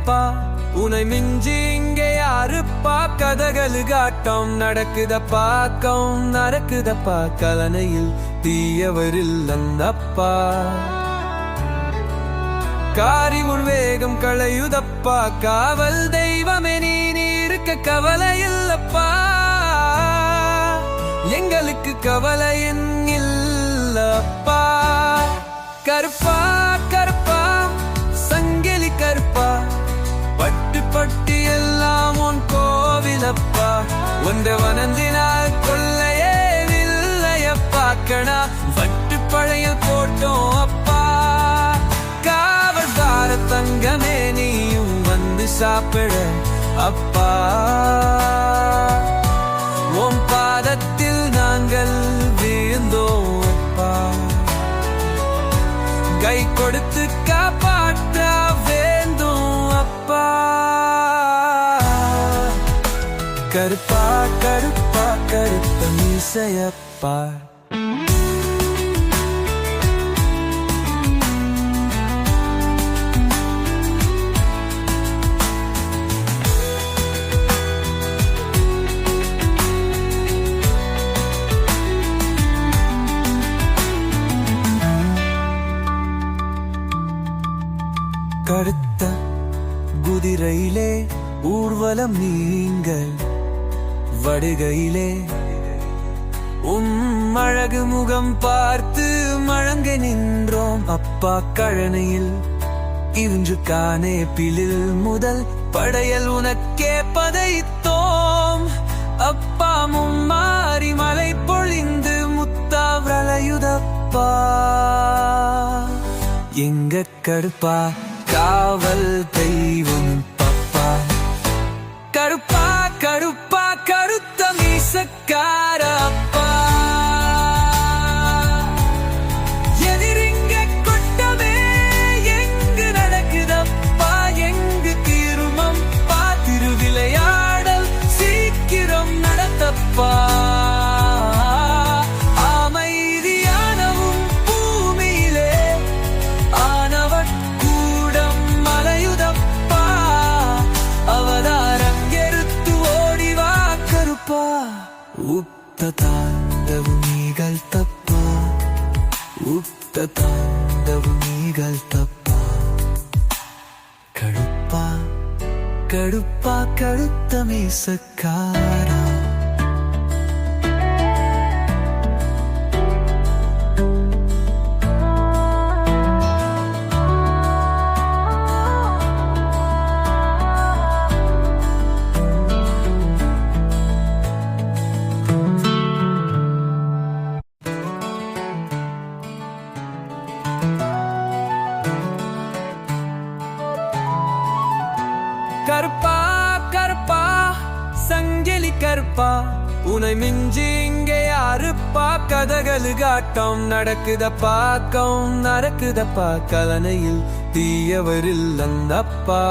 அப்பா, உனை மிஞ்சி இங்கே யாருப்பா? கதகளுகாட்டம் நடக்குதப்பா, நடக்குதப்பா, கலனையில் தீயவரில் அந்தப்பா. காரி உள்வேகம் களையுதப்பா, காவல் தெய்வமே நீ இருக்க கவலை இல்லப்பா. எங்களுக்கு கவலை இல்லப்பா. கருப்பா கருப்பா சங்கிலி கருப்பா, பட்டு பட்டி எல்லாம் உன் கோவிலப்பா. ஒன்றை வனந்தினால் கொள்ளையே இல்லையப்பா. கணா வட்டு பழையல் போட்டோம் அப்பா. காவல்கார தங்கமே நீயும் வந்து சாப்பிட அப்பா. உன் பாதத்தில் நாங்கள் வீழ்ந்தோம் அப்பா. கை கொடுத்து காப்பாற்ற வேண்டும் அப்பா. கருப்பா கருப்பா கருத்த மீசையப்பா. கருத்த குதிரையிலே ஊர்வலம் நீங்கள் வடுகையிலே அழகு முகம் பார்த்து மழங்க நின்றோம் அப்பா. கழனையில் இன்று காணே பிலில் முதல் படையல் உனக்கே பதைத்தோம் அப்பா. மும்மாறி மலை பொழிந்து முத்தாவளையுதப்பா. எங்க கருப்பா காவல் தெய்வம் பப்பா. கருப்பா கருப்பா கருத்த மீசக்கார அப்பா. எதிரிங்க கொட்டமே எங்கு நடக்குதப்பா. எங்கு தீர்மம் பா. திருவிளையாடல் சீக்கிரம் நடத்தப்பா. தாண்டவு நீகள் தப்பா. தாண்டவு நீகள் தப்பா. கடுப்பா கடுப்பா கடுத்த மீசக்காரா. கருப்பா கருப்பா சங்கிலி கருப்பா, உனை மிஞ்சி இங்கே யாருப்பா? கதகளுகாட்டம் நடக்குதப்பா, நடக்குதப்பா, கலனையில் தீயவரில் அந்தப்பா.